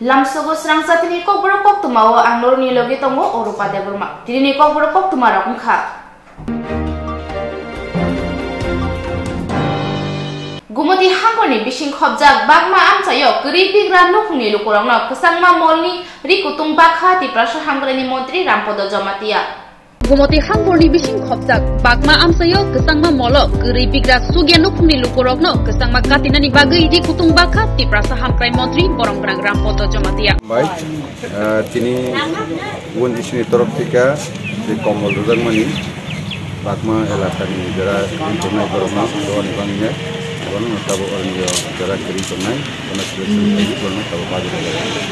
Lamsogo srangsatini kokboro koktumawo anglorni logi tongo Orupa Deborma. Tirini kokboro koktumara ungkha. Gumoti hangoni bising khobjak bagma amchayo gripigra nukni lukurangno kesangma molni rikutung bakha tiprasha hangrani montri Rampodo Jomatia. Gumoti hangoni bising khobjak bagma amchayo kesangma molo gripigra sugya nukni lukurangno kesangma katinani bagai rikutung bakha tiprasha hangrani montri Boronggrang Rampodo Jomatia. Baik, tini won isini torok tika di Komol Rudangmani bagma elakani jara internal borongna doan bangnya. Orang tahu orang yang jarak kiri tunai, karena sudah selesai orang tahu pagi lagi.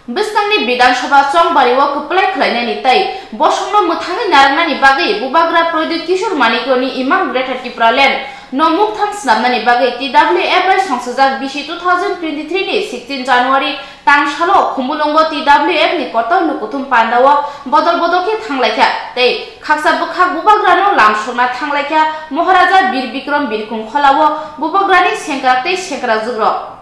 Bestangni Bidan Sabha Song Bariwa keplai kelainnya nitai. Bosongno muthangi narangna ni bagai bubagra Prodit Kishore Manikoni imam Greater Kipralen. Nomuk thang snamna ni bagai TWF rai songsajak BC 2023 ni 16 January tang shalo khumulongo TWF ni kotor nukutum pandawa bodol ke thanglaikha tei khaksa bukhak bubagrano lamsona thanglaikha Maharaja Bir Bikram Birkung kholawo bubagrani sengkrak tei sengkrak jugro.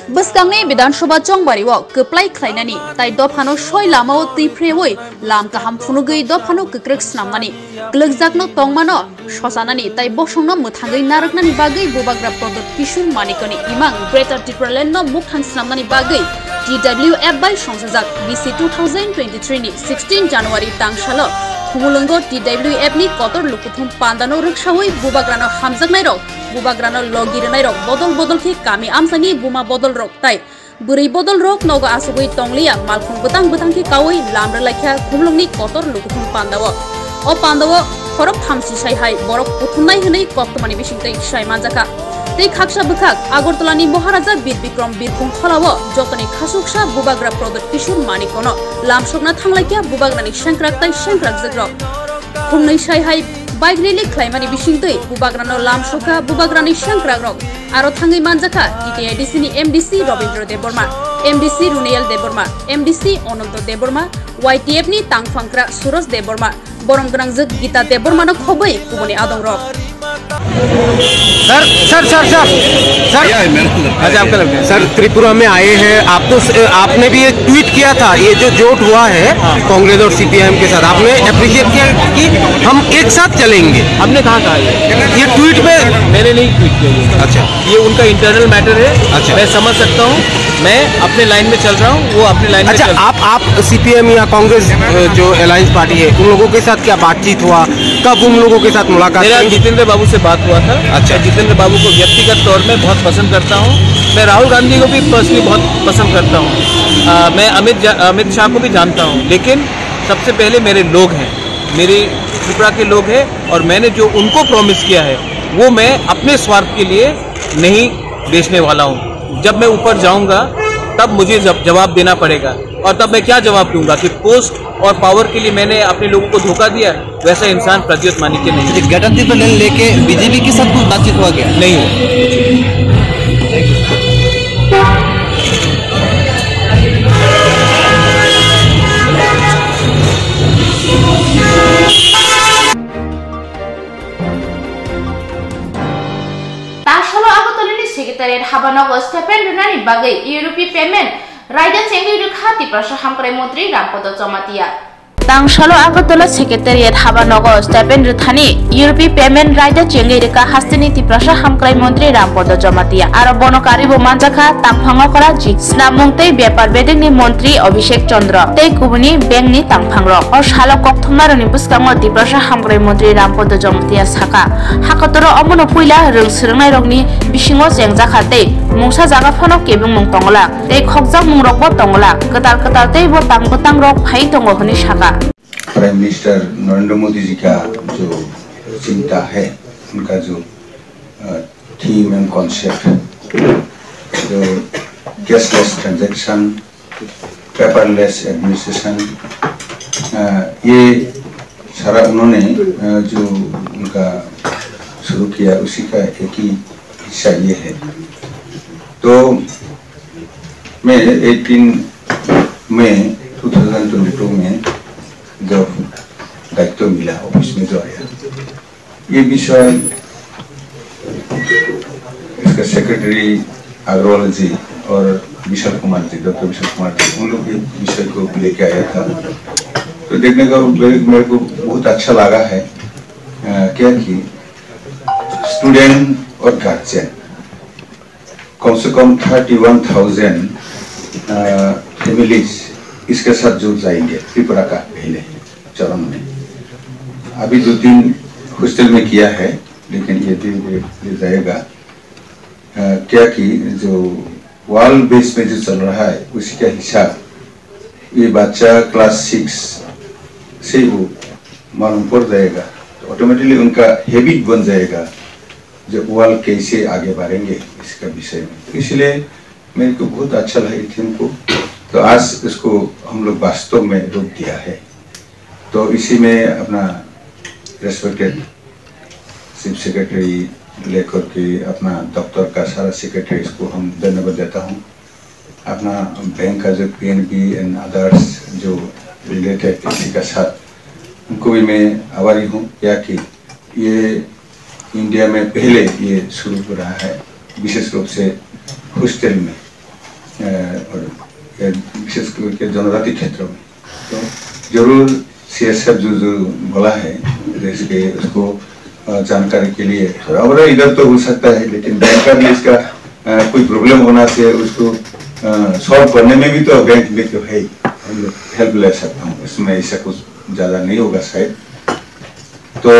Beskangni Bidan Sabha Song Bariwa keplai kelainani tai dofano soi lamao tiprewoi lam kaham funugei dofano kekrek snamnani glekjakno tongmano shosanani tai bosongno muthangai naraknani bagai bubagra Prodit Kishore Manikoni imang Greater Tipraland no mukhang snamnani bagai TWF by songsajak BC 2023 ni 16 January tangshalo khumulongo TWF ni kotor lukuthum pandano ruksawoi bubagrano hamjaknai rok bubagrano logirnai rok bodol ki kami amsani buma bodol rok tai buri bodol rok noga asugoi tonglia malkhung butang ki kawai lamra laikha khumlongni kotor lukuthum pandawo o pandawo khorok thamsi sai hai borok puthunai hnei koktomani bisingtai sai manjaka tei khaksa bukhak Agartalani Maharaja Bir Bikram Birkung kholawo jotoni khasuksa bubagra Prodit Kishore Manikono lamsokna thanglaikia bubagrani sengkrak tai sengkrak jagrok khungnai sai hai Bike rally klaimani bisingtei bubagrano lamsoka bubagrani sengkrak rok aro thangai manjaka TTIDC ni MDC Robindra Deborma MDC Runayal Deborma MDC Ononto Deborma YTF ni Tangfangkra Suraj Deborma Boronggrang jek Gita Deborma no khobai kuboni adong rok sir sir Tripura में आए हैं आप तो आपने भी एक tweet किया था ये जो जोट हुआ है कांग्रेस और सीपीएम के साथ आपने अप्रिशिएट किया कि हम एक साथ चलेंगे हमने कहा ये ट्वीट में मैंने नहीं ट्वीट किया अच्छा ये उनका इंटरनल मैटर है अच्छा मैं समझ सकता हूँ मैं अपने लाइन में चल रहा हूँ वो अपने लाइन अच्छा में आप सीपीएम या कांग्रेस जो अलायंस पार्टी है उन लोगों के साथ क्या बातचीत हुआ कब उन लोगों के साथ मुलाकात मेरा जितेंद्र बाबू से बात हुआ था अच्छा जितेंद्र बाबू को व्यक्तिगत तौर में बहुत पसंद करता हूँ मैं राहुल गांधी को भी पर्सनली बहुत पसंद करता हूँ मैं अमित शाह को भी जानता हूँ लेकिन सबसे पहले मेरे लोग हैं मेरे त्रिपुरा के लोग हैं और मैंने जो उनको प्रॉमिस किया है वो मैं अपने स्वार्थ के लिए नहीं बेचने वाला हूँ जब मैं ऊपर जाऊंगा तब मुझे जवाब देना पड़ेगा और तब मैं क्या जवाब दूंगा कि पोस्ट और पावर के लिए मैंने अपने लोगों को धोखा दिया वैसा इंसान प्रज्योत मानिक नहीं ग्रेटर टिप्रालैंड लेके बीजेपी के साथ कुछ बातचीत हुआ क्या नहीं हुआ Sekretariat Habanogo Stephen Runani bagai European Payment Raida Cengli Rukhati Prasha Hamkrai Montri Rampodo Jomatia. Tang Shalo Agartala Secretariat Habanogo Stephen Ruthani European Payment Raida Cengli Rukha Hastini Tiprasha Hamkrai Montri Rampodo Jomatia. Arabono Karibu Manjaka Tangphango Karaji Snamungtei Byapar Bedengni Montri Abhishek Chandra Tei Kubuni Bengni Tangphangro or Shalo Kokthumnaroni Buskango Tiprasha Hamkrai Montri Rampodo Jomatia Saka Hakatoro Omono Puila Rungsrungnai Rokni Bishingo Jengjakhatei Mungsa Jaga Phano Kebung Mung Tongla Tei Khokjak Mungrok bo Tongla Ketar Tei bo Tang Rok Phai Tongo Honi Saka prime minister Narendra Modi ji का जो चिंता है उनका जो theme and concept जो cashless transaction paperless administration ये सारा उन्होंने जो उनका शुरू किया उसी का एक ही हिस्सा ये है तो मैं 18 मई 2022 में जब दायित्व मिला ऑफिस में जो आया ये विषय इसका सेक्रेटरी अग्रवाल जी और विशाल कुमार जी, डॉक्टर विशाल कुमार जी, उन लोग विषय को लेके आया था। तो देखने का मेरे को बहुत अच्छा लगा है क्या कि स्टूडेंट और गार्जियन कम से कम 31,000 फैमिलीज इसके साथ जुड़ जाएंगे त्रिपुरा का पहले चरण में। अभी 2-3 हॉस्टल में किया है, लेकिन ये धीरे जाएगा। क्या कि जो वर्ल्ड बेस में जो चल रहा है उसी का हिसाब ये बच्चा क्लास 6 से वो मालूम पड़ जाएगा, तो ऑटोमेटिकली उनका हैबिट बन जाएगा जो वर्ल्ड कैसे आगे बढ़ेंगे इसका विषय में। तो इसलिए मेरे को बहुत अच्छा लगा थीम को, तो आज इसको हम लोग वास्तव में रूप दिया है। तो इसी में अपना रेस्पेक्टेड चीफ सेक्रेटरी लेकर के अपना दफ्तर का सारा सेक्रेटरीज को हम धन्यवाद देता हूँ। अपना बैंक का जो PNB एंड अदर्स जो रिलेटेड इसी का साथ उनको भी मैं आभारी हूँ, क्या कि ये इंडिया में पहले ये शुरू हो रहा है, विशेष रूप से हॉस्टल में और विशेष करके जनजाति क्षेत्रों में। तो जरूर CSF जो बोला है जैसे उसको जानकारी के लिए और इधर तो हो सकता है, लेकिन बैंक का भी इसका कोई प्रॉब्लम होना चाहिए, उसको सॉल्व करने में भी तो बैंक में तो है, हम लोग हेल्प ले सकता हूँ, इसमें ऐसा कुछ ज़्यादा नहीं होगा शायद। तो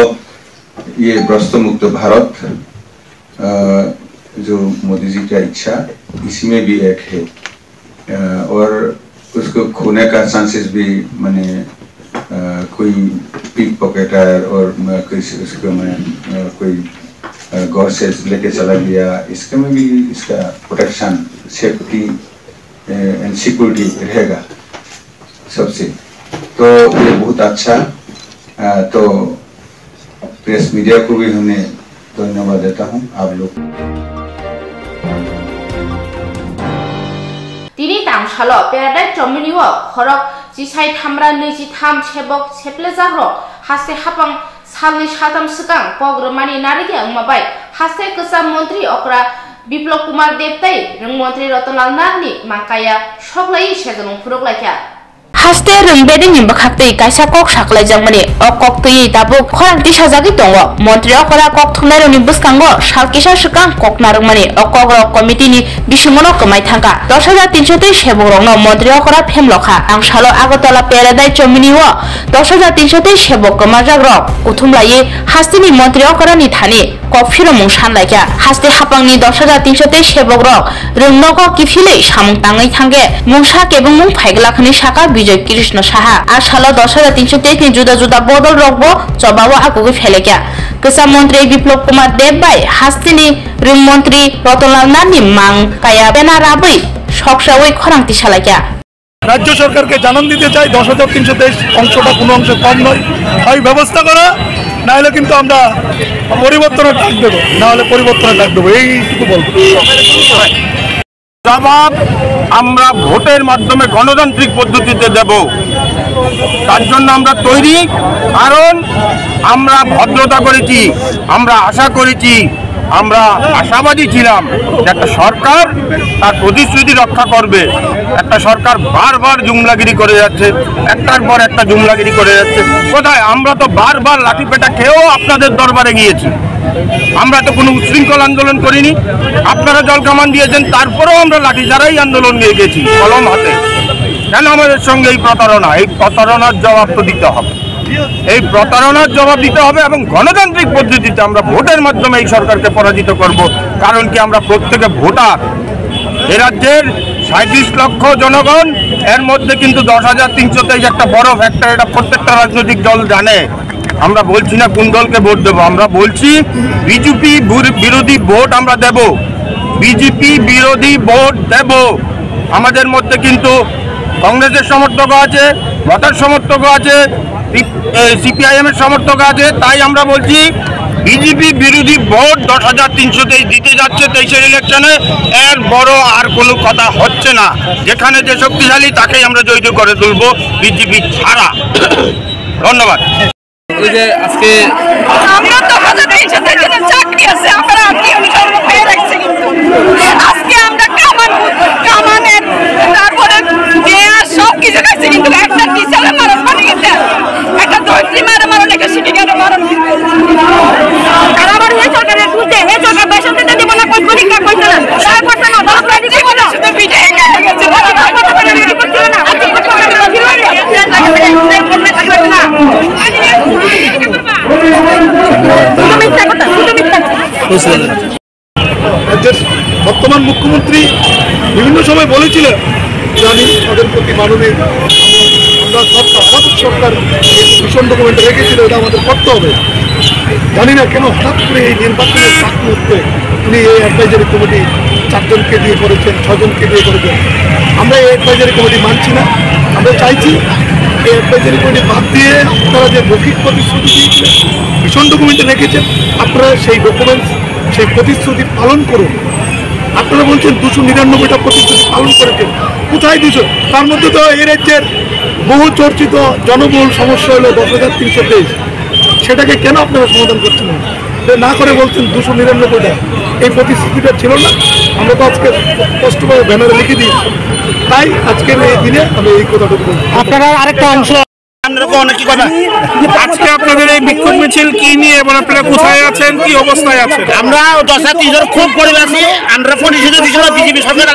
ये भ्रष्ट मुक्त भारत जो मोदी जी का इच्छा इसमें भी एक है, और उसको खोने का चांसेस भी मैंने कोई पिक पॉकेटर और उसको मैं कोई गौर से लेके चला गया, इसके में भी इसका प्रोटेक्शन सेफ्टी एंड सिक्योरिटी रहेगा सबसे। तो ये बहुत अच्छा। तो प्रेस मीडिया को भी हमें धन्यवाद देता हूँ आप लोग। Dini tang shalo paradise chomini wo khorok jisai thamra 23 chebok cheplejagro haste hapang salni shatam sikang pogromani narigi angmabai haste kesa montri okra Biplop Kumar Debtai rung montri Ratonlal Narni mangkaya shoklai sejonong phuroklaikya haste rembeding imbakhaktei kaisa kok saklai jangmani okok tui dabu khorang tisajagi tongo montri okra kok thunaroni buskango salkisa sikang kok narungmani okok rok committee ni bisumono kemai thangka 10,300 seborongno montri okra phemlokha ang salo Agartala paradise chomini wo 10,300 sebok kemajak rok kuthumlai hastini montri okra ni thani kok phiromung sanlaikya haste hapangni 10,300 sebok rok rungnogo kifilei samung tangai thange mungsa kebung mung phaiglakni saka Bijoy Krishna Saha আর সালো 10,323 ni juda juda bodol rokbo jobawo agugi felekya kesa montri Biplop Kumar Debbai hastini rung montri Ratonlal Narni mang kaya benarabai সবসাওই খরাংতি সালাইয়া রাজ্য সরকারকে জানান দিতে চাই 10,323 অংশটা কোনো অংশ কম নয়, তাই ব্যবস্থা করা, না হলে কিন্তু আমরা পরিবর্তনের ডাক দেব, না হলে পরিবর্তনের ডাক দেবো, এইটুকু বলবো। জবাব আমরা ভোটের মাধ্যমে গণতান্ত্রিক পদ্ধতিতে দেব, তার জন্য আমরা তৈরি। কারণ আমরা ভদ্রতা করেছি, আমরা আশা করেছি, আমরা আশাবাদী ছিলাম যে একটা সরকার তার প্রতিশ্রুতি রক্ষা করবে। একটা সরকার বারবার জুমলাগিরি করে যাচ্ছে, একটার পর একটা জুমলাগিরি করে যাচ্ছে। কোথায়? আমরা তো বারবার লাঠিপেটা খেয়েও আপনাদের দরবারে গিয়েছি, আমরা তো কোনো উচ্ছৃঙ্খল আন্দোলন করিনি। আপনারা জল কামান দিয়েছেন, তারপরেও আমরা লাঠি ছাড়াই আন্দোলন নিয়ে গেছি কলম হাতে। কেন আমাদের সঙ্গে এই প্রতারণা? এই প্রতারণার জবাব তো দিতে হবে, এই প্রতারণার জবাব দিতে হবে এবং গণতান্ত্রিক পদ্ধতিতে আমরা ভোটের মাধ্যমে এই সরকারকে পরাজিত করব। কারণ কি আমরা প্রত্যেকে ভোটার, এ রাজ্যের 37 লক্ষ জনগণ, এর মধ্যে কিন্তু 10,323 একটা বড় ফ্যাক্টর, এটা প্রত্যেকটা রাজনৈতিক দল জানে। আমরা বলছি না কোন দলকে ভোট দেবো, আমরা বলছি বিজেপি বিরোধী ভোট আমরা দেব, বিজেপি বিরোধী ভোট দেব। আমাদের মধ্যে কিন্তু কংগ্রেসের সমর্থক আছে, লতার সমর্থক আছে, CPIM এর সমর্থক আছে। তাই আমরা বলছি বিজেপি বিরোধী ভোট 10,323 দিতে যাচ্ছে 23-এর ইলেকশনে। এর বড় আর কোনো কথা হচ্ছে না। যেখানে যে শক্তিশালী তাকেই আমরা জয়ী করে তুলব, বিজেপি ছাড়া। ধন্যবাদ। আজকে আমরা তো 10,323 চাকরি আছে, আমরা বর্তমান মুখ্যমন্ত্রী বিভিন্ন সময় বলেছিলেন জানি তাদের প্রতি মাননীয় আমরা সরকার আমাদের সরকার ভীষণ ডকুমেন্ট রেখেছিল, এটা আমাদের করতে হবে। জানি না কেন হঠাৎ করে এই নির্বাচনের পাক মুহূর্তে তিনি এই অ্যাডভাইজারি কমিটি 4 জনকে দিয়ে করেছেন, 6 জনকে দিয়ে করেছেন। আমরা এই অ্যাডভাইজারি কমিটি মানছি না। আমরা চাইছি এই অ্যাডভাইজারি কমিটি বাদ দিয়ে আপনারা যে মৌখিক প্রতিশ্রুতি দিয়েছিলেন, ভীষণ ডকুমেন্টে রেখেছেন, আপনারা সেই ডকুমেন্টস সেই প্রতিশ্রুতি পালন করুন। আপনারা বলছেন 299টা প্রতিশ্রুতি পালন করেছেন, কোথায় 200? তার মধ্যে তো এই রাজ্যের বহু চর্চিত জনবহুল সমস্যা হলো 10,323, সেটাকে কেন আপনারা সমাধান করছেন না করে বলছেন 299টা? এই প্রতিশ্রুতিটা ছিল না, আমরা তো আজকে স্পষ্টভাবে ব্যানারে লিখে দিয়েছি। তাই আজকের এই দিনে আমি এই কথাটুকু বলছি। আপনারা আরেকটা অংশ আজকে আপনাদের এই বিক্ষোভ মিছিল কি নিয়ে এবং আপনারা কোথায় আছেন, কি অবস্থায় আছেন? আমরা 10,300 খুব পরিবেশি আমরা পরিষদে দিয়েছিল বিজেপি সরকার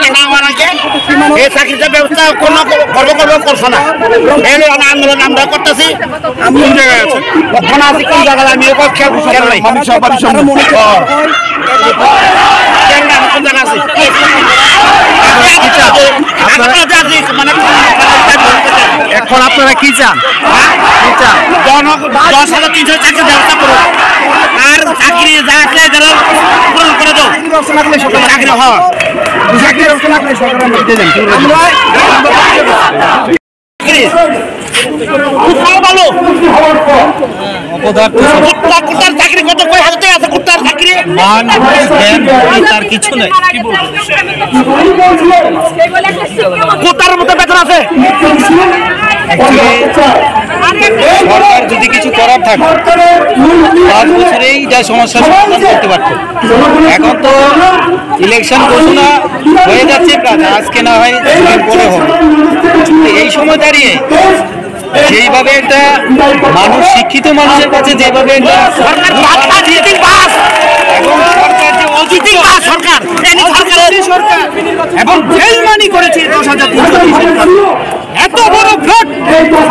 এই চাকরিটা ব্যবস্থা কোনো করবো করছো না। এই আন্দোলন আমরা করতেছি। কোন জায়গায় আছেন? ওখানে আছি কোন জায়গায় আমি খেয়াল নাই কোন জায়গা আছি এখন আপনারা কি চান? 10,300 চাকরি ব্যবস্থা করো আর চাকরি যা আছে যারা পূরণ করে দাও। চাকরি হওয়া চাকরি কত কয় হাজার আছে কুত্তার চাকরি তার কিছু নাই। কুত্তার মতো বেতন আছে। সরকার যদি কিছু করার থাকে 5 বছরেই যা সমস্যার সমাধান করতে পারত। এখন তো ইলেকশন ঘোষণা হয়ে যাচ্ছে প্রায়, আজকে না হয় পরে হবে। এই সময় দাঁড়িয়ে যেইভাবে একটা মানুষ শিক্ষিত মানুষের কাছে যেভাবে এবং বেইমানি করেছে 10,300 এত বড় ভোট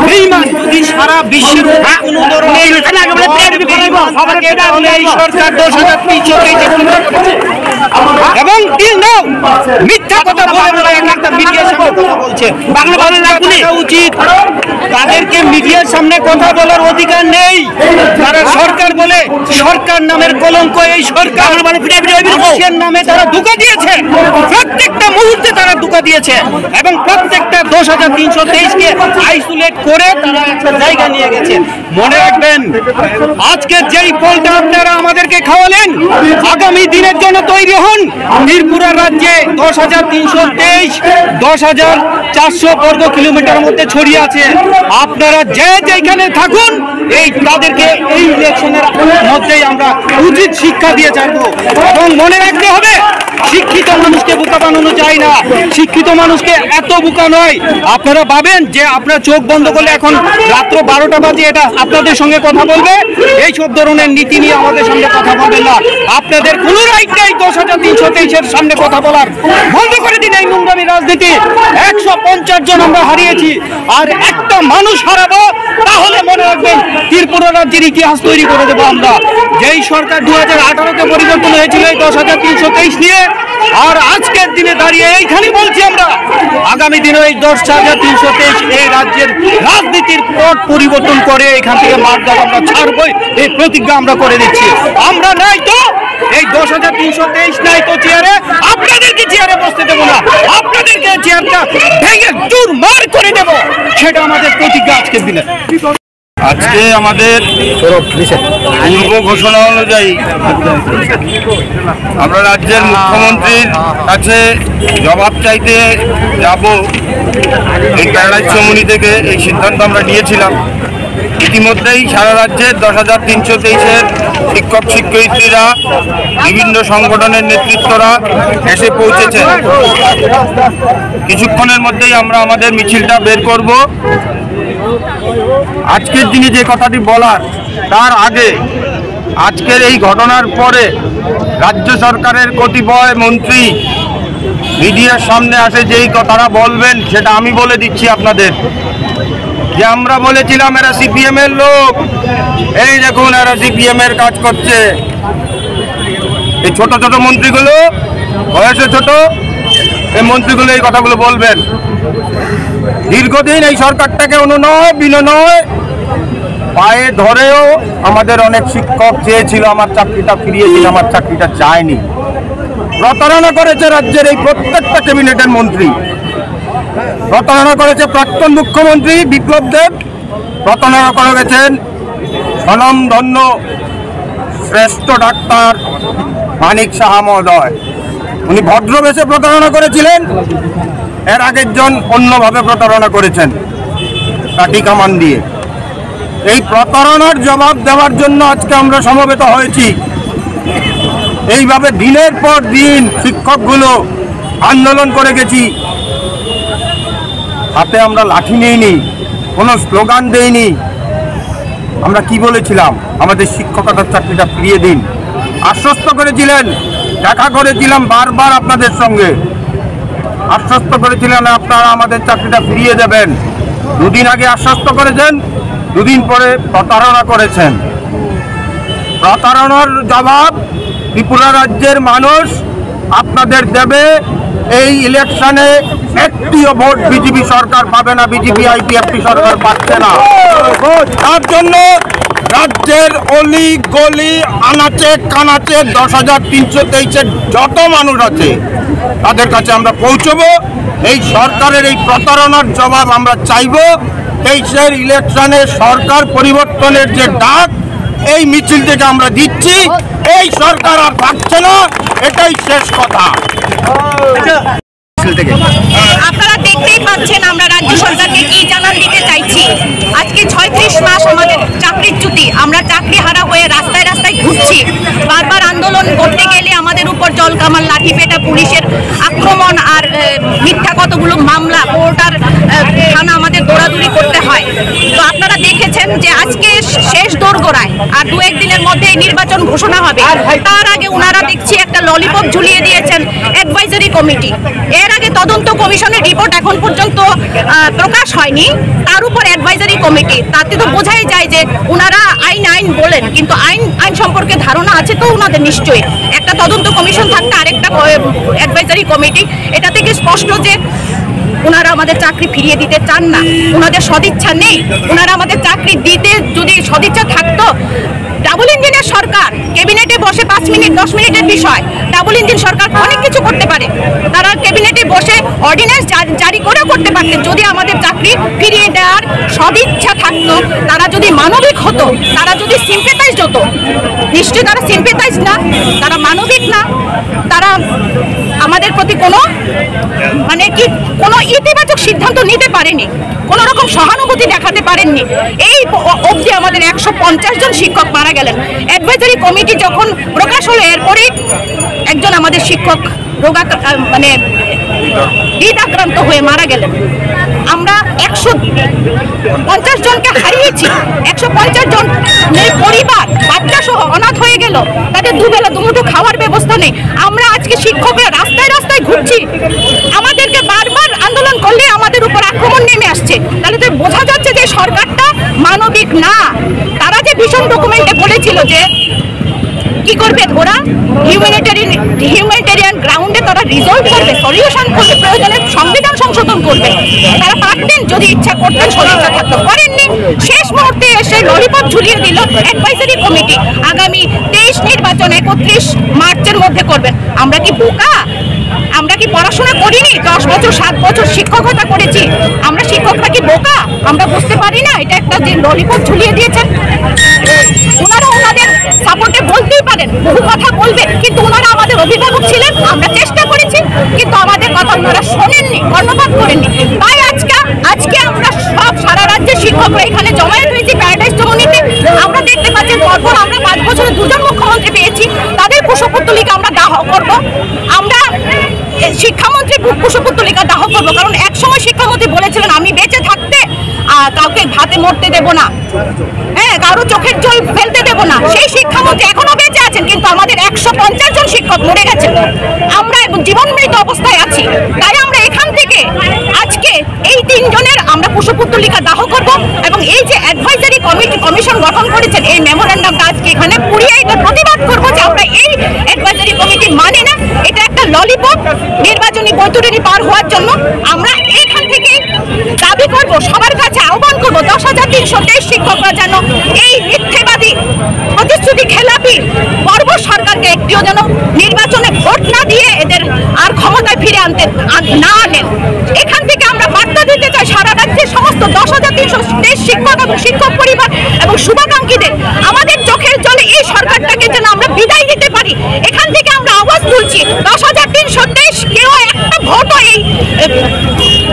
বেইমান যদি সারা বিশ্বের কোন ধরনের এই সরকার 10,300 এবং মিথ্যা কথা বলে একটা মিডিয়ার সামনে কথা বলছে। বাংলা বলে উচিত তাদেরকে মিডিয়ার সামনে কথা বলার অধিকার নেই। তারা সরকার বলে সরকার নামের কলঙ্ক এই সরকার মানুষের নামে তারা ধোঁকা দিয়েছে। প্রত্যেকটা মুহূর্তে তারা ধোঁকা দিয়েছে এবং প্রত্যেকটা 10,323কে আইসোলেট করে তারা একটা জায়গা নিয়ে গেছে। মনে রাখবেন আজকে যেই ফলটা আপনারা আমাদেরকে খাওয়ালেন, আগামী দিনের জন্য তৈরি হন। ত্রিপুরা রাজ্যে 10,323 10,400 বর্গ কিলোমিটার মধ্যে ছড়িয়ে আছে। আপনারা যে যেখানে থাকুন এই তাদেরকে এই ইলেকশনের মধ্যেই আমরা উচিত শিক্ষা দিয়ে ছাড়বো। এবং মনে রাখতে হবে শিক্ষিত মানুষকে বোকা বানানো যায় না, শিক্ষিত মানুষকে এত বোকা নয়। আপনারা ভাবেন যে আপনারা চোখ বন্ধ করলে এখন রাত্র 12টা বাজে এটা আপনাদের সঙ্গে কথা বলবে, এই সব ধরনের নীতি নিয়ে আমাদের সঙ্গে কথা বলবেন না। আপনাদের কোনো রাইট নেই 10,323-এর সামনে কথা বলার। বন্ধ করে দিন এই নোংরামি রাজনীতি। 150 জন আমরা হারিয়েছি, আর একটা মানুষ হারাবো তাহলে মনে রাখবেন ত্রিপুরা রাজ্যের ইতিহাস তৈরি করে দেবো আমরা। যেই সরকার 2018-তে পরিবর্তন হয়েছিল এই 10,323 নিয়ে, আর আজকের দিনে দাঁড়িয়ে এইখানে বলছি আমরা আগামী দিনে এই 10,323 এই রাজ্যের রাজনীতির পথ পরিবর্তন করে এখান থেকে মার্গটা আমরা ছাড়বই, এই প্রতিজ্ঞা আমরা করে দিচ্ছি। আমরা নাই তো এই 10,323 নাই তো চেয়ারে, আপনাদেরকে চেয়ারে বসতে দেবো না, আপনাদেরকে চেয়ারটা ভেঙে চুরমার করে দেব, সেটা আমাদের প্রতিজ্ঞা আজকের দিনে। আজকে আমাদের পূর্ব ঘোষণা অনুযায়ী আমরা রাজ্যের মুখ্যমন্ত্রীর কাছে জবাব চাইতে যাব। এই প্যারাডাইজ চমুনি থেকে এই সিদ্ধান্ত আমরা নিয়েছিলাম। ইতিমধ্যেই সারা রাজ্যের 10,323-এর শিক্ষক শিক্ষয়িত্রীরা, বিভিন্ন সংগঠনের নেতৃত্বরা এসে পৌঁছেছেন। কিছুক্ষণের মধ্যেই আমরা আমাদের মিছিলটা বের করব। আজকের দিনে যে কথাটি বলার তার আগে আজকের এই ঘটনার পরে রাজ্য সরকারের কতিপয় মন্ত্রী মিডিয়ার সামনে আসে যেই কথাটা বলবেন সেটা আমি বলে দিচ্ছি আপনাদের, যে আমরা বলেছিলাম এরা সিপিএম এর লোক, এই দেখুন এরা সিপিএম এর কাজ করছে। এই ছোট ছোট মন্ত্রীগুলো বয়সে ছোট এই মন্ত্রীগুলো এই কথাগুলো বলবেন। দীর্ঘদিন এই সরকারটাকে অনুনয় বিনয় পায়ে ধরেও আমাদের অনেক শিক্ষক চেয়েছিল আমার চাকরিটা ফিরিয়ে দিন, আমার চাকরিটা চায়নি। প্রতারণা করেছে রাজ্যের এই প্রত্যেকটা ক্যাবিনেটের মন্ত্রী, প্রতারণা করেছে প্রাক্তন মুখ্যমন্ত্রী বিপ্লব দেব, প্রতারণা করেছেন স্বনামধন্য শ্রেষ্ঠ ডাক্তার মানিক সাহা মহোদয়। উনি ভদ্রবেশে প্রতারণা করেছিলেন, এর আগের জন অন্যভাবে প্রতারণা করেছেন কাঠি কামান দিয়ে। এই প্রতারণার জবাব দেওয়ার জন্য আজকে আমরা সমবেত হয়েছি। এইভাবে দিনের পর দিন শিক্ষকগুলো আন্দোলন করে গেছি, হাতে আমরা লাঠি নিইনি, কোনো স্লোগান দেইনি। আমরা কি বলেছিলাম? আমাদের শিক্ষকতার চাকরিটা ফিরিয়ে দিন। আশ্বস্ত করেছিলেন, দেখা করেছিলাম বারবার আপনাদের সঙ্গে, আশ্বস্ত করেছিলেন আপনারা আমাদের চাকরিটা ফিরিয়ে দেবেন। দুদিন আগে আশ্বস্ত করেছেন, দুদিন পরে প্রতারণা করেছেন। প্রতারণার জবাব ত্রিপুরা রাজ্যের মানুষ আপনাদের দেবে। এই ইলেকশনে একটিও ভোট বিজেপি সরকার পাবে না, বিজেপি আইপিএফটি সরকার পাচ্ছে না। তার জন্য রাজ্যের অলি গলি আনাচে কানাচে 10,323-এর যত মানুষ আছে তাদের কাছে আমরা পৌঁছবো। এই সরকারের এই প্রতারণার জবাব আমরা চাইব। 23-এর ইলেকশনে সরকার পরিবর্তনের যে ডাক, এই মিছিল থেকে আমরা দিচ্ছি। এই সরকার আর থাকছে না, এটাই শেষ কথা। আপনারা দেখতেই পাচ্ছেন আমরা রাজ্য সরকারকে কি জানান দিতে চাইছি। আজকে 36 মাস আমাদের চাকরির চ্যুতি, আমরা চাকরি হারা হয়ে রাস্তায় রাস্তায় ঘুরছি। বারবার আন্দোলন করতে গেলে আমাদের উপর জল কামান, লাঠি পেটা, পুলিশের আক্রমণ আর মিথ্যা কতগুলো মামলা, কোর্ট আর থানা আমাদের দৌড়াদৌড়ি করতে হয়। তো আপনারা দেখেছেন যে আজকে শেষ দোরগোড়ায়, আর 2-1 দিনের মধ্যেই নির্বাচন ঘোষণা হবে। তার আগে ওনারা দেখছি একটা ললিপপ ঝুলিয়ে দিয়েছেন অ্যাডভাইজারি কমিটি। এর আগে তদন্ত কমিশনের রিপোর্ট এখন পর্যন্ত প্রকাশ হয়নি, তার উপর অ্যাডভাইজারি কমিটি। তাতে তো বোঝাই যায় যে ওনারা আইন আইন বলেন, কিন্তু আইন সম্পর্কে ধারণা আছে তো ওনাদের নিশ্চয়ই। একটা তদন্ত কমিশন থাকতে আরেকটা অ্যাডভাইজারি কমিটি, এটা থেকে স্পষ্ট যে ওনারা আমাদের চাকরি ফিরিয়ে দিতে চান না, ওনাদের সদিচ্ছা নেই। ওনারা আমাদের চাকরি দিতে যদি সদিচ্ছা থাকতো, ডাবল ইঞ্জিনের সরকার, ক্যাবিনেটে বসে 5 মিনিট 10 মিনিটের বিষয়, ডাবল ইঞ্জিন সরকার অনেক কিছু করতে পারে। তারা ক্যাবিনেটে বসে অর্ডিন্যান্স জারি করেও করতে পারতেন যদি আমাদের চাকরি ফিরিয়ে দেওয়ার সদিচ্ছা থাকতো। তারা যদি মানবিক হতো, তারা যদি সিম্পেথাইজ হতো। নিশ্চয়ই তারা সিম্পেথাইজ না, তারা মানবিক না, তারা আমাদের প্রতি কোনো ইতিবাচক সিদ্ধান্ত নিতে পারেনি, কোনো রকম সহানুভূতি দেখাতে পারেননি। এই অবধি আমাদের 150 জন শিক্ষক মারা গেলেন। অ্যাডভাইজারি কমিটি যখন প্রকাশ হলো, এরপরেই একজন আমাদের শিক্ষক হৃদাক্রান্ত হয়ে মারা গেলেন। আমরা 150 জনকে হারিয়েছি। 150 জন পরিবার, বাচ্চা সহ অনাথ হয়ে গেল, তাদের দুবেলা দুমুঠো খাওয়ার ব্যবস্থা নেই। আমরা আজকে শিক্ষকরা রাস্তায় রাস্তায় ঘুরছি। আমাদেরকে বারবার আন্দোলন করলে আমাদের উপর আক্রমণ নেমে আসছে। তাহলে তো বোঝা যাচ্ছে যে সরকারটা মানবিক না। তারা যে ভীষণ ডকুমেন্টে বলেছিল যে কি করবে, ওরা হিউম্যানিটেরিয়ান গ্রাউন্ডে তারা রিজলভ করবে, সলিউশন করবে, প্রয়োজনে সংবিধান সংশোধন করবে। তারা পারতেন যদি ইচ্ছা করতেন, সদিচ্ছা থাকতো, করেননি। শেষ মুহূর্তে এসে ললিপপ ঝুলিয়ে দিল অ্যাডভাইজারি কমিটি। আগামী 23 নির্বাচন 31 মার্চের মধ্যে করবেন। আমরা কি বোকা? আমরা কি পড়াশোনা করিনি? 10 বছর 7 বছর শিক্ষকতা করেছি। আমরা শিক্ষকরা কি বোকা? আমরা বুঝতে পারি না এটা একটা যে ললিপপ ঝুলিয়ে দিয়েছেন। ওনারা ওনাদের সাপোর্টে বলতেই পারেন, বহু কথা বলবেন, কিন্তু ওনারা আমাদের অভিভাবক ছিলেন। আমরা চেষ্টা করেছি, কিন্তু আমাদের কথা ওনারা শোনেননি, কর্ণপাত করেননি। তাই আজকে আমরা সব সারা রাজ্যের শিক্ষকরা এখানে জমায়েত হয়েছি প্যারাডাইস চমুনিতে। আমরা দেখতে পাচ্ছি পরপর আমরা 5 বছরে 2 জন মুখ্যমন্ত্রী পেয়েছি, তাদের কুশপুত্তলিকা আমরা দাহ করবো। আমরা শিক্ষামন্ত্রী কুশপুত্তলিকা দাহ করবো, কারণ একসময় শিক্ষামন্ত্রী বলেছিলেন আমি বেঁচে থাকতে কাউকে ভাতে মরতে দেব না, কারো চোখের জল ফেলতে দেব না। সেই শিক্ষামন্ত্রী এখনো বেঁচে আছেন, কিন্তু আমাদের 150 জন শিক্ষক মরে গেছেন। আমরা জীবন মৃত অবস্থায় আছি। তাই আমরা এখান থেকে আজকে এই 3 জনের আমরা কুশপুত্তলিকা দাহ করব, এবং এই যে অ্যাডভাইজারি কমিশন গঠন করেছেন, এই মেমোরেন্ডামটা আজকে এখানে পুড়িয়ে এটা প্রতিবাদ করবো যে আমরা এই অ্যাডভাইজারি কমিটি মানে না, এটা একটা ললিপপ নির্বাচনী বৈতরণী পার হওয়ার জন্য। আমরা এখান থেকে দাবি করব, সবার কাছে আহ্বান করব 10,323 শিক্ষকরা যেন এই মিথ্যেবাদী প্রতিশ্রুতি খেলাপি বর্বর সরকারকে একটিও যেন নির্বাচনে ভোট না দিয়ে এদের আর ক্ষমতায় ফিরে না আনেন। এখান থেকে আমরা বার্তা দিতে চাই সারা রাজ্যের সমস্ত 10,323 শিক্ষক এবং শিক্ষক পরিবার এবং শুভাকাঙ্ক্ষীদের, আমাদের চোখের জলে এই সরকারটাকে যেন আমরা বিদায় দিতে পারি। এখান থেকে আমরা আওয়াজ তুলছি 10,323 কেউ একটা ভোটও এই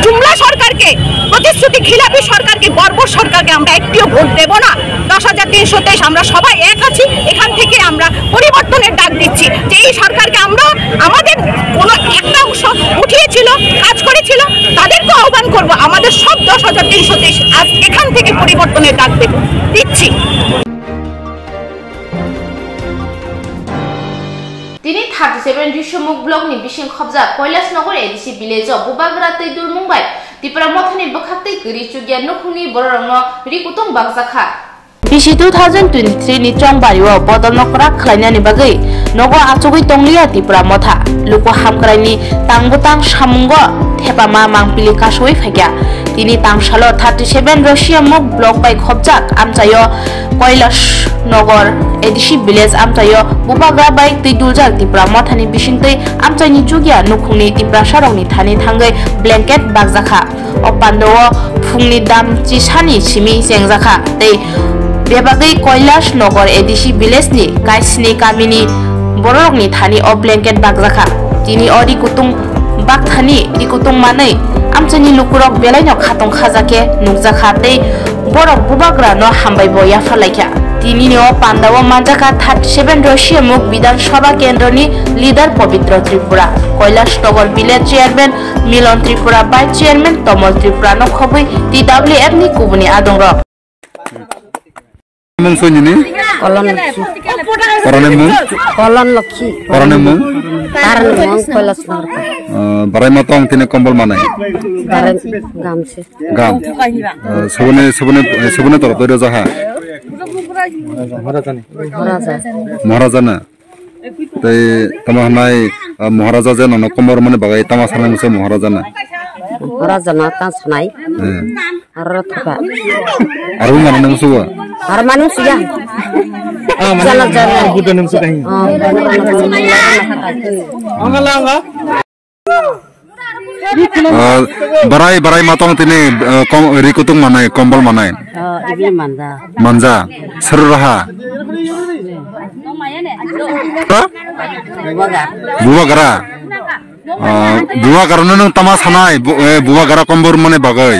জুমলা সরকারকে, প্রতিশ্রুতি খিলাপি সরকারকে, বর্বর সরকারকে আমরা একটিও ভোট দেব না। 10,323 আমরা সবাই এক আছি। এখান থেকে আমরা পরিবর্তনের ডাক দিচ্ছি যে এই সরকারকে আমরা আমাদের কোনো একটা অংশ উঠিয়েছিল, কাজ করেছিল, তাদেরকে আহ্বান করব আমাদের সব 10,323 আজ এখান থেকে পরিবর্তনের ডাক দিচ্ছি। তিনি 37 রিসমুখ ব্লকনি বিশিং খবজা কৈলাসনगर एडीसी विलेज बुबाग्रा तैदुर मुंबाई त्रिपुरा मथानि बखाक्तै गरि चुगिया नखुनि बररंनो रिकुतुं बागजाखा बिसि 2023 नि चंबारिओ बदलनकरा खलायनानि बागै नगो आचुगै तंलिया त्रिपुरा मथा लुको हामक्राइनि तांबुतां सामुंगो थेपामा मांगपिलि कासोय फाइग्या तिनि तांसालो 37 रशिया मुख ब्लक बाय खबजाक आमचायो কৈলাসনगर एडीसी विलेज आमचायो बुबाग्रा बाय तैदुलजाक त्रिपुरा मथानि बिसिंतै आमचाइनि जुगिया नुखुंनि त्रिपुरा सारंनि थानि थांगै ब्लेंकेट बागजाखा अपान्दो फुंनि दाम चिसानि सिमि जेंजाखा तै बेबागै কৈলাসনगर एडीसी विलेज नि गाइसनि गामिनि बररंनि थानि अ ब्लेंकेट बागजाखा तिनि अरि कुतुं बागथानि रिकुतुं मानै आमचाइनि लुकुरक बेलाइनो खातं खाजाके नुकजाखा तै बरक बुबाग्रा न हामबायबो याफालायखा तिनिनो पान्दाव मानजाखा 37 रशिया मुख विधानसभा केन्द्रनि लिडार पवित्र त्रिपुरा কৈলাসনगर विलेज चेयरमैन मिलन त्रिपुरा वाइस चेयरमैन तमल त्रिपुरा न खबै TWF नि कुबुनि आदंग मुंसोनिनि कलन लक्ष्मी तारन मुं কৈলাসनगर बाराय मतंग तिने कंबल मानाय गाम से गाम सबने तरफ दो जहा महाराजा ना तै तमहनाय महाराजा जे न कंबर माने बागाय तमा सानाय मुसे महाराजा ना ता सनाय आरो थपा आरो माने नंसुवा आरो मानुसिया चला चला बुदन नंसु काहि अंगला बाराय मतंग तिने रिकुतुं मानाय कंबल मानाय इबि मानजा सर रहा बुबागारा नों तमा सानाय बुबागारा कंबर माने बागै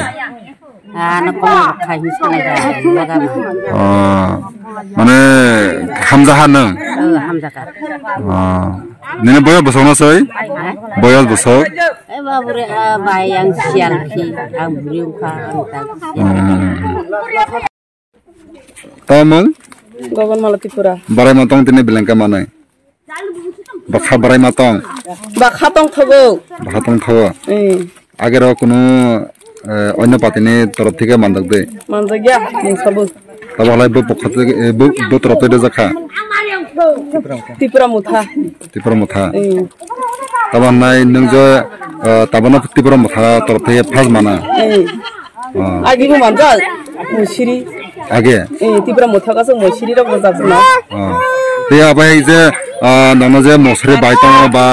माने हामजाहा नों नों बयस बसौनोसै बयस बसौ बाबुरे बाय आं सियालखि आं बुरिउखा तमं गगन माला त्रिपुरा बाराय मतंग तिने बेलेंका मानाय बाखा बाराय मतंग बाखातंग थगो आगे रो कोनो अन्य पार्टीनि तरफ থেকে मानदक दे मानजागिया सब तब हलाय बो पखते बो तरफ दे जाखा त्रिपुरा मुथा तब नाय नों जो तबना त्रिपुरा मुथा तरफ থেকে फाज माना आगे को मानजा मुसिरी आगे त्रिपुरा मुथा का मुसिरी रो जाबना ते आबाय जे ननो जे मसरे बायतङ बा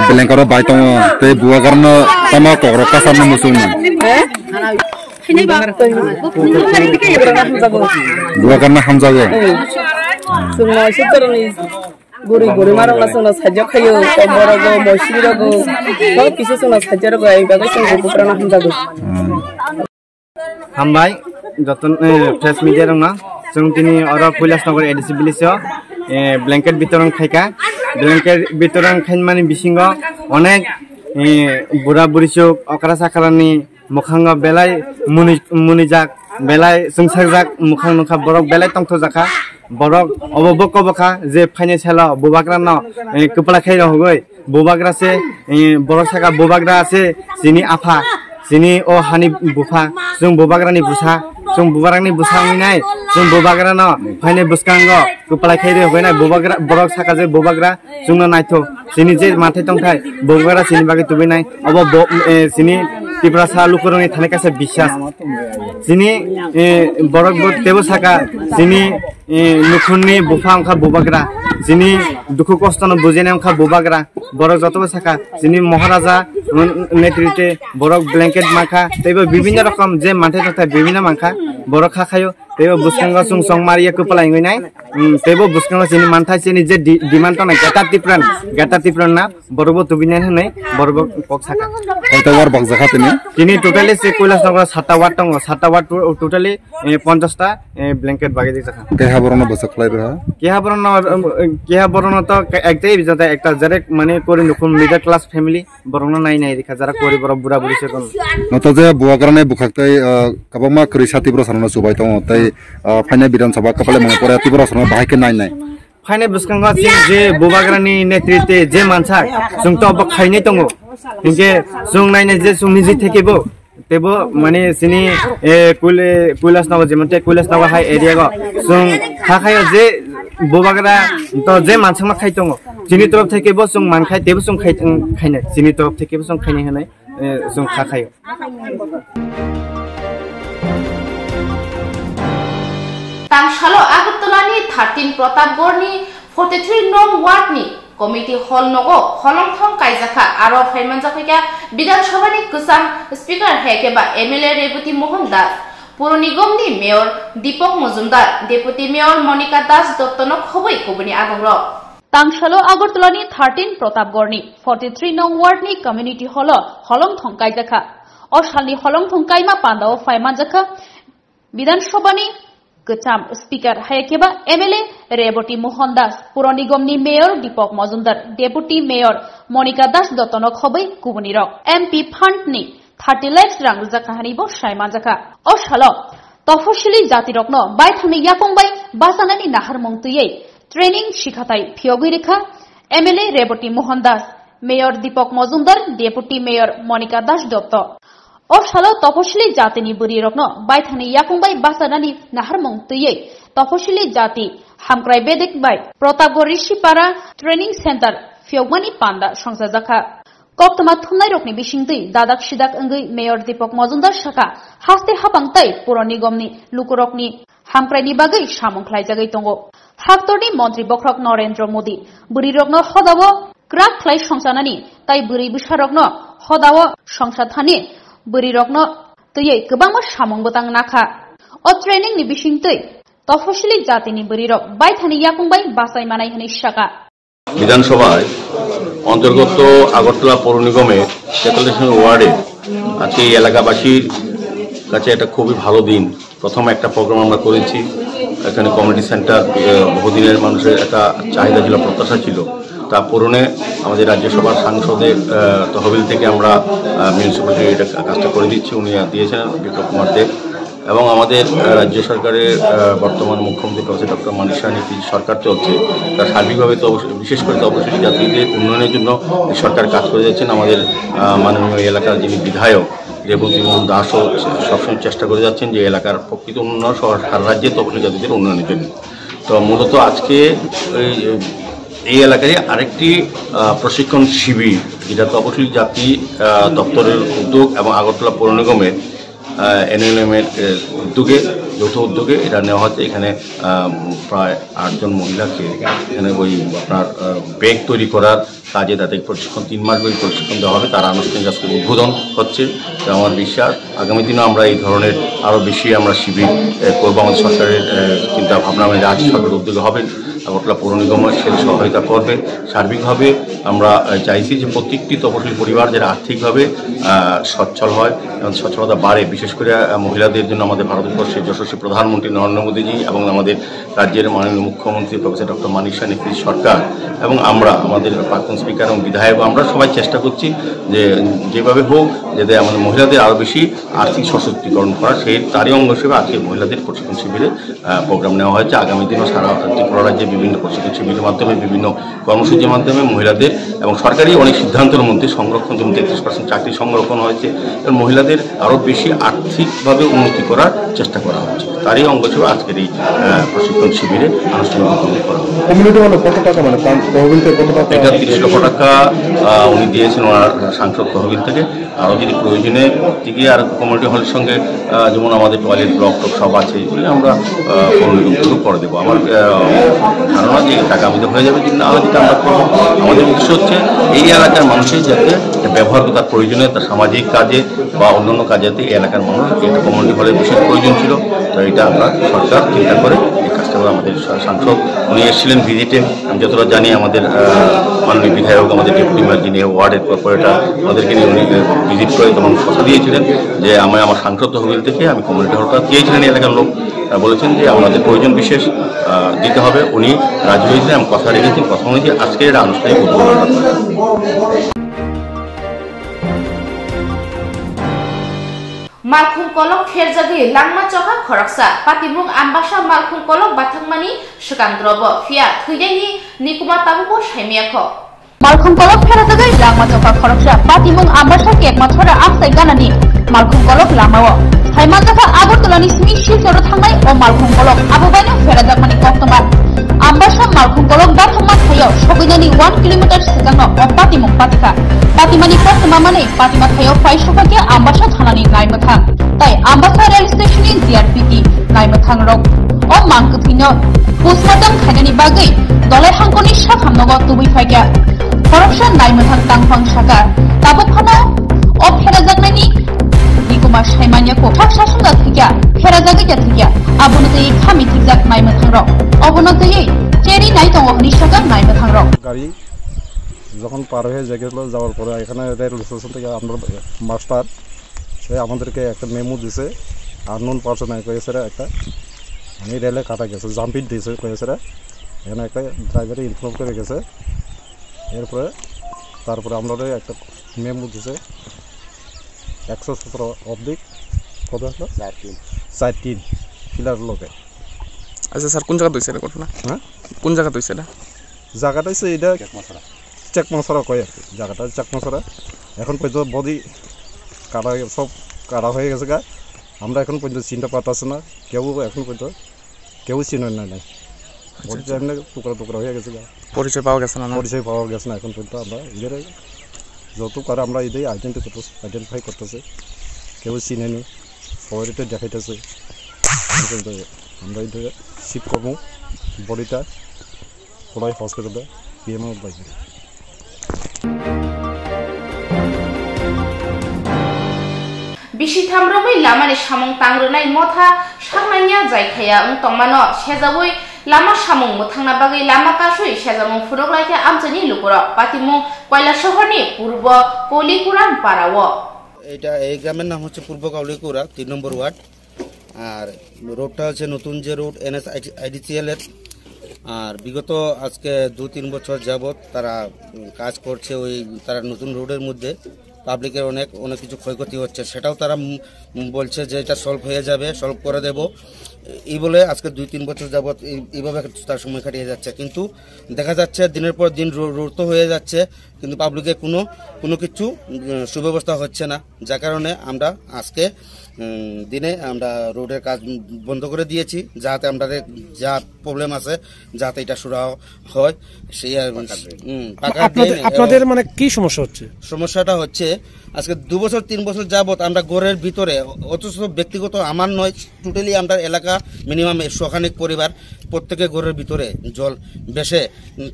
बेलेंकारो बायतङ ते बुवागारनो तमा कग्र कासारनो मुसुङ बुवागारनो हामजागो सुना सितरनि गुरि मारंला सुना साज्य खायो कमरगो मसिरगो सब किसे सुना साज्यरगो आइ बागै सुन बुपराना हामजागो हामबाय जतन प्रेस मीडिया रंगा जों दिनै अर কৈলাসনगर एडीसी विलेजआव ब्लैंकेट वितरण खायका ब्लैंकेट वितरण खाइन माने बिसिंगो अनेक बुरा बुरिसुक अकरा साखारानि मोखांग बेलाय मुनिजाक बेलाय संसारजाक मोखां नखा बरक बेलाय तंथ जाखा बरक अबबक बका जे फाइनेन्सियल बुबाग्रा न कपला खाइरा होगै बुबाग्रा से बरक साका बुबाग्रा से जिनि आफा जिनि ओ हानि बुफा जों बुबाग्रानि बुसा जों बुबाग्रानि बुसा मिनाय जों बोबाग्रा न फाइने बुसकांगो कुपलाय खाइरे होयना बोबाग्रा बरक साकाजे बोबाग्रा जोंनो नायथो सिनि जे माथे तंथाय बोबाग्रा सिनि बागे तुबिनाय अब सिनि तिब्रा सालु करनि थाने कासे বিশ্বাস सिनि बरक तेबो साका सिनि नुखुननि बुफा अंखा बोबाग्रा जिनि दुखु कष्ट न बुझेने अंखा बोबाग्रा बरक जतबो साका जिनि महाराजा नेतृत्वे बरक ब्लैंकेट माखा तेबो विभिन्न रकम जे माथे तंथाय विभिन्न माखा बरक खाखायो तेबो बुसकांगो सुं सं मारिया कुपलाय होयनाय तेबो बुसकांगो सिनि मानथाय सिनि जे डिमान्ड तनाय गेटा तिप्रान ना बरबो तुबिनाय होननाय बरबो पक साका কয়টা ওয়ার বাগ জায়গা তিনি টোটালি সে কৈলাসনগর 7টা ওয়ার্ড দङ 7টা ওয়ার্ড টোটালি 50টা ব্ল্যাঙ্কেট বাগে দিছে কেহা বরণ বসখলাই রহা কেহা বরণ তো একটাই বিজতে একটা যারে মানে করে নকুন মিডল ক্লাস ফ্যামিলি বরণ নাই নাই দেখা যারা করে বড় বুড়া বুড়ি সে কোন নতো যে বুয়াগ্রানে বুখাকতাই কাবামা করি সাতিব্র সারনা সুবাই দङ তাই ফাইনা বিধানসভা কপালে মনে পড়ে তিব্র সারনা বাহাইকে নাই নাই फाइने बुसकांगो जे बोबाग्रानि नेतृत्वे जे मानसा जों तो अब खाइनै दङ इनके जों नायने जे जों निजि थेकेबो तेबो माने सिनि কৈলাসনগর जेमते কৈলাসनगर हाई एरिया गो जों खाखायो जे बोबाग्रा तो जे मानसामा खाइ दङ जिनि तरफ थेकेबो जों मानखाय तेबो जों खाइनै जिनि तरफ थेकेबो जों खाइनै होनाय जों खाखायो तांशालो आगरतलानि 13 प्रतापगढ़नि 43 नং वार्डनि कमिटी हल नगो हलंथं कायजाखा आरो फाइमानजाखैका विधानसभानि गोसां स्पीकार हेकेबा एमएलए रेवती मोहन दास पुर निगमनि मेयर दीपक मजुमदार डेपुटी मेयर मनिका दास दत्तनो खबै खबनि आगंर तांशालो आगरतलानि 13 प्रतापगढ़नि 43 नং वार्डनि कम्युनिटी हल हलंथं कायजाखा असालनि हलंथं कायमा पान्दाव फाइमानजाखा विधानसभानि गोचाम स्पीकर हायकेबा एमएलए रेवती मोहन दास पुर निगमनि मेयर दीपक मजुमदार डेपुटी मेयर मनिका दास दत्तनो खबै कुबनि रक एमपी फंडनि 30 लाख रां जाकाहानिबो सायमानजाखा असालो तफसिलि जाति रकनो बायथांनि याकंबाय बासानानि नाहार मंगतुयै ट्रेनिं शिखाताय फियगै रेखा एमएलए रेवती मोहन दास मेयर दीपक मजुमदार डेपुटी मेयर मनिका दास दत्त असालो तफसिलि जातिनि बुरि रकनो बायथांनि याकंबाय बासानानि नाहार मंगतुयै तफसिलि जाति हामक्राय बेदेक बाय प्रतापगढ़ ऋषिपारा ट्रेनिं सेंटर फियगमानि पान्दा संसाजाखा कक्तमा थुमनाय रकनि बिसिंतै दादाक सिदाक अंगै मेयर दीपक मजुमदार शाखा हास्ते हापांगतै पुर निगमनि लुकुरकनि हामक्रायनि बागै सामंख्लाय जागै दङ हाक्तरनि मन्त्री बख्रक नरेंद्र मोदी बुरि रकनो हदाव क्राक ख्लाय संसानानि ताय बुरि बिसारकनो हदाव संसाथानि बुरि रकनो तयै गोबां सामंबतां नाखा अ ट्रेनिं नि बिसिंतै तफसिलि जातिनि बुरि रक बायथानि याकंबाय बासाय मानाय हनि शाखा विधानसभाয় অন্তর্গত আগরতলা পৌর নিগমের 43 নং ওয়ার্ডে আজকে এই এলাকাবাসীর কাছে একটা খুবই ভালো দিন প্রথম একটা প্রোগ্রাম আমরা করেছি এখানে কমিউনিটি সেন্টার বহুদিনের মানুষের একটা চাহিদা ছিল প্রত্যাশা ছিল তা পূরণে আমাদের রাজ্যসভার সাংসদের তহবিল থেকে আমরা মিউনিসিপ্যালিটি এটা কাজটা করে দিচ্ছি উনি দিয়েছেন বিপ্লব কুমার দেব এবং আমাদের রাজ্য সরকারের বর্তমান মুখ্যমন্ত্রী প্রফেসর ডক্টর মানিক সাহার সরকার চলছে তার সার্বিকভাবে তো বিশেষ করে তপশিলি জাতিদের উন্নয়নের জন্য সরকার কাজ করে যাচ্ছেন আমাদের মাননীয় এলাকার যিনি বিধায়ক রেবতী মোহন দাসও সবসময় চেষ্টা করে যাচ্ছেন যে এলাকার প্রকৃত উন্নয়ন সহ সারা রাজ্যে তপশিলি জাতিদের উন্নয়নের জন্য তো মূলত আজকে এই এলাকায় আরেকটি প্রশিক্ষণ শিবির যেটা তপশিলি জাতি দপ্তরের উদ্যোগ এবং আগরতলা পৌর নিগমের এনএলএম এর উদ্যোগে যৌথ উদ্যোগে এটা নেওয়া হচ্ছে এখানে প্রায় 8 জন মহিলাকে এখানে ওই আপনার ব্যাগ তৈরি করার কাজে তাদের প্রশিক্ষণ 3 মাস ব্যাপী প্রশিক্ষণ দেওয়া হবে তার আনুষ্ঠানিক আজকে উদ্বোধন হচ্ছে তো আমার বিশ্বাস আগামী দিনে আমরা এই ধরনের আরও বেশি আমরা শিবির করবো আমাদের সরকারের চিন্তা ভাবনা আমাদের রাজ্য সরকারের উদ্যোগে হবে আগরতলা পৌর নিগম সেই সহায়তা করবে সার্বিকভাবে আমরা চাইছি যে প্রত্যেকটি তপশিলি পরিবার যারা আর্থিকভাবে সচ্ছল হয় এবং সচ্ছলতা বাড়ে বিশেষ করে মহিলাদের জন্য আমাদের ভারতবর্ষের যশস্বী প্রধানমন্ত্রী নরেন্দ্র মোদীজি এবং আমাদের রাজ্যের মাননীয় মুখ্যমন্ত্রী প্রফেসর ডক্টর মানিক সাহার সরকার এবং আমরা আমাদের প্রাক্তন স্পিকার এবং বিধায়ক আমরা সবাই চেষ্টা করছি যে যেভাবে হোক যাতে আমাদের মহিলাদের আরও বেশি আর্থিক সশক্তিকরণ করা সেই তারই অঙ্গ হিসেবে আজকে মহিলাদের প্রশিক্ষণ শিবিরে প্রোগ্রাম নেওয়া হয়েছে আগামী দিনও সারা ত্রিপুরা রাজ্যে বিভিন্ন প্রশিক্ষণ শিবিরের মাধ্যমে, বিভিন্ন কর্মসূচির মাধ্যমে মহিলাদের এবং সরকারি অনেক সিদ্ধান্তের মধ্যে সংরক্ষণ, যেমন 33% চাকরি সংরক্ষণ হয়েছে এবং মহিলাদের আরও বেশি আর্থিকভাবে উন্নতি করার চেষ্টা করা হচ্ছে। তারই অঙ্গ ছিল আজকের এই প্রশিক্ষণ শিবিরে আনুষ্ঠানিক উদ্বোধন করা। এটা 30 লক্ষ টাকা উনি দিয়েছেন ওনার সাংসদ তহবিল থেকে। আরও যদি প্রয়োজনে দিকে আর কমিউনিটি হলের সঙ্গে যেমন আমাদের টয়লেট ব্লক টক সব আছে, এগুলি আমরা করে দেবো। আমার ধারণা যে টাকা আমাদের হয়ে যাবে, কিন্তু না যেটা আমরা করবো, আমাদের উদ্দেশ্য হচ্ছে এই এলাকার মানুষের যাতে ব্যবহার তার প্রয়োজনে, তার সামাজিক কাজে বা অন্যান্য কাজেতে এই এলাকার মানুষ একটা কমিউনিটি হলের বিশেষ প্রয়োজন ছিল। তো এটা আমরা সরকার চিন্তা করে এই কাজটা করে। আমাদের সাংসদ উনি এসেছিলেন ভিজিটে, আমি যতটা জানি আমাদের মাননীয় বিধায়ক, আমাদের ডেপুটি মেয়র যিনি ওয়ার্ডের কর্পোরেটর, ওদেরকে নিয়ে উনি ভিজিট করে তখন কথা দিয়েছিলেন যে আমার সাংসদ তহবিল থেকে আমি কমিউনিটি হলটা দিয়েছিলেন। এলাকার লোক বলেছেন যে আমাদের প্রয়োজন বিশেষ দিতে হবে, উনি রাজি হয়েছেন এবং কথা রেখেছেন। কথা অনুযায়ী আজকে এটা আনুষ্ঠানিক উদ্বোধন। মালখুম কলক ফেরজাগি লাংমা চকা খরকসা পাতিমুং আমবাসা মালখুম কলক বাথাংমানি সুকান্দ্রব ফিয়া থুইয়ানি নিকুমা তাবুবো সাইমিয়াখ মালখুম কলক ফেরজাগি লাংমা চকা খরকসা পাতিমুং আমবাসা কেকমা ছড়া আমসাই গানানি মালখুম কলক লামাও সাইমাজাকা আগরতলানি স্মি শিলচর থাंनाय ও মালখুম কলক আবুবাইনো ফেরজাগমানি কক্তমা আমবাসা মালখুম কলক বাথাংমা থাयो সবিনানি 1 কিলোমিটার সেজানো ও পাতিমুং পাতিকা পাতিমানি কক্তমা মানে পাতিমা থাयो ফাইসুফাকে আমবাসা থানানি নাইমথা তাই আমবাসা রেল স্টেশনनि জিআরপিটি নাইমথাং রক ও মাংকথিনো পোস্টমর্টম খাইनानि बागै दलाय हांखनि साफामनग तुबैफाइया खरकसा नाइमथां तांफां साका ताबफानो ও ফেরাজাগনানি নিকুমা সাইমানিয়াকো ঠাকসা সুন্দা থিকা ফেরাজাগি থিকা আবনতই খামি থিজাক নাইমথাং রক অবনতই চেরি নাই দङ নিশাগা নাইমথাং রক গাড়ি যখন পার হয়ে গেল যাওয়ার পরে এখানে রেল স্টেশন থেকে আমরা মাস্টার সে আমাদেরকে একটা মেমো দিছে আননোন পারসন কয়েছে একটা আমি রেলে কাটা গেছে জাম্পিং দিয়েছে কয়েছে এখানে একটা ড্রাইভারে ইনফর্ম করে গেছে। এরপরে তারপরে আমরা একটা মেমো দিছে 117 অবলিক কত আসলো 4-3 ফিলার লোকে। আচ্ছা স্যার কোন জায়গা দইছে ঘটনা? হ্যাঁ কোন জায়গা দইছে এটা? জায়গাটা হচ্ছে এটা চেকমাছড়া কয় আর কি, জায়গাটা চেকমাছড়া। এখন পর্যন্ত বডি কাটা সব কাটা হয়ে গেছে গা, আমরা এখন পর্যন্ত চিনতে পারতেছি না, কেউ এখন পর্যন্ত কেউ চিনে নাই বডিটা এমনি টুকরা টুকরা হয়ে গেছে গা, পরিচয় পাওয়া গেছে না? পরিচয় পাওয়া গেছে না এখন পর্যন্ত। আমরা এদের যত করে আমরা এদের আইডেন্টিফাই করতেছে, কেউ চিনে নি, সবাই এটা দেখাইতেছে। আমরা এদের শিফট করবো বডিটা সবাই হসপিটালে পিএমও বাইরে। বিশি থামরবই লামানি সামং তাংরনাই মথা সাংনাইয়া জায়খায়া তংমানো সেজাবই লামা সামং মোথাংনা বাগै লামা কাসুই সেজামং ফুরগলাইকে আমচানি লুকুর পাতিমু কয়লা শহরনি পূর্ব কলিকুরান পাড়াও। এটা এই গ্রামের নাম হচ্ছে পূর্ব কাউলিকুড়া 3 নম্বর ওয়ার্ড। আর রোডটা হচ্ছে নতুন যে রোড NSIDCL এর। আর বিগত আজকে 2-3 বছর যাবত তারা কাজ করছে ওই তারা নতুন রোডের মধ্যে। পাবলিকের অনেক কিছু ক্ষয়ক্ষতি হচ্ছে, সেটাও তারা বলছে যে এটা সলভ হয়ে যাবে, সলভ করে দেব এই বলে আজকে 2-3 বছর যাবত এইভাবে তার সময় কাটিয়ে যাচ্ছে। কিন্তু দেখা যাচ্ছে দিনের পর দিন রোড তো হয়ে যাচ্ছে, কিন্তু পাবলিকের কোনো কিছু সুব্যবস্থা হচ্ছে না, যার কারণে আমরা আজকে দিনে আমরা রোডের কাজ বন্ধ করে দিয়েছি, যাতে আমাদের যা প্রবলেম আছে যাতে এটা শুরু হয়। সেই আপনাদের মানে কি সমস্যা হচ্ছে? সমস্যাটা হচ্ছে আজকে 2-3 বছর যাবত আমরা ঘরের ভিতরে, অথচ ব্যক্তিগত আমার নয়, টোটালি আমরা এলাকা মিনিমাম 100 পরিবার প্রত্যেকের ঘরের ভিতরে জল বেশে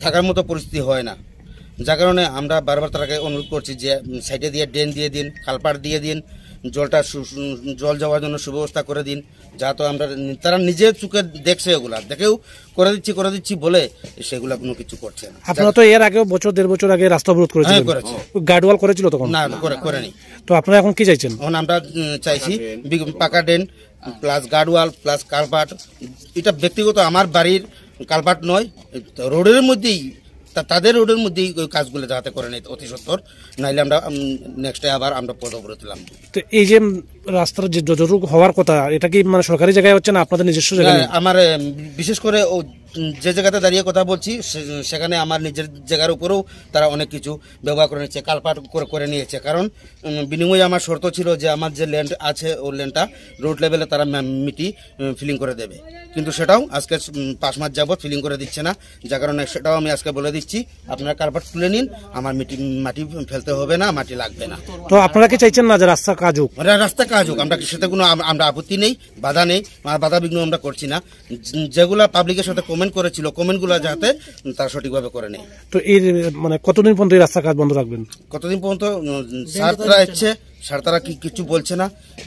থাকার মতো পরিস্থিতি হয় না। যার কারণে আমরা বারবার তারাকে অনুরোধ করছি যে সাইডে দিয়ে ড্রেন দিয়ে দিন, কালপাট দিয়ে দিন, জল যাওয়ার জন্য সুব্যবস্থা করে দিন, যাতে আমরা তারা নিজের চোখে দেখছে, ওগুলা দেখেও করে দিচ্ছি বলে সেগুলা কোনো কিছু করছে না। আপনারা তো এর আগেও 1-1.5 বছর আগে রাস্তা অবরোধ করেছিলেন, গার্ডওয়াল করেছিল তখন? না করেনি। তো আপনারা এখন কি চাইছেন? এখন আমরা চাইছি পাকা drain plus guard wall plus culvert. এটা ব্যক্তিগত আমার বাড়ির কালপাট নয়, রোডের মধ্যেই তাদের রোডের মধ্যেই ওই কাজগুলো যাতে করে নেই অতি সত্বর, নাইলে আমরা নেক্সটে আবার আমরা পদ অবরোধ দিলাম। তো এই যে রাস্তার যে যতটুকু হওয়ার কথা, এটা কি মানে সরকারি জায়গায় হচ্ছে না আপনাদের নিজস্ব জায়গায়? আমার বিশেষ করে যে জায়গাতে দাঁড়িয়ে কথা বলছি সেখানে আমার নিজের জায়গার উপরেও তারা অনেক কিছু ব্যবহার করে নিচ্ছে, কালপাট করে নিয়েছে। কারণ বিনিময়ে আমার শর্ত ছিল যে আমার যে ল্যান্ড আছে ওই ল্যান্ডটা রোড লেভেলে তারা মিটি ফিলিং করে দেবে, কিন্তু সেটাও আজকে 5 মাস যাবত ফিলিং করে দিচ্ছে না। যার কারণে সেটাও আমি আজকে বলে দিচ্ছি, আপনারা কালপাট তুলে নিন, আমার মাটি ফেলতে হবে না, মাটি লাগবে না। তো আপনারা কি চাইছেন না যে রাস্তা কাজ হোক? রাস্তা কাজ হোক, আমরা সাথে কোনো আমরা আপত্তি নেই, বাধা নেই, বাধা বিঘ্ন আমরা করছি না। যেগুলা পাবলিকের সাথে কমেন্ট করেছিল, কমেন্টগুলো যাতে তারা সঠিকভাবে করে নেই। তো এর মানে কতদিন পর্যন্ত এই রাস্তা কাজ বন্ধ রাখবেন? কতদিন পর্যন্ত স্যার তারা ইচ্ছে, স্যার তারা কিছু বলছে না,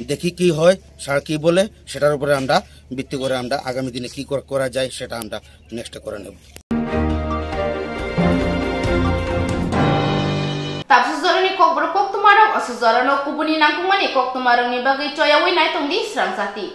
দেখি কি হয়, স্যার কি বলে সেটার উপরে আমরা ভিত্তি করে আমরা আগামী দিনে কি করা যায় সেটা আমরা নেক্সটে করে নেব। Tapsuzoroni kokbro koktumarok asuzorano kubuni nangkumani koktumarong ni bagai coyawai nai tongdi serang sati.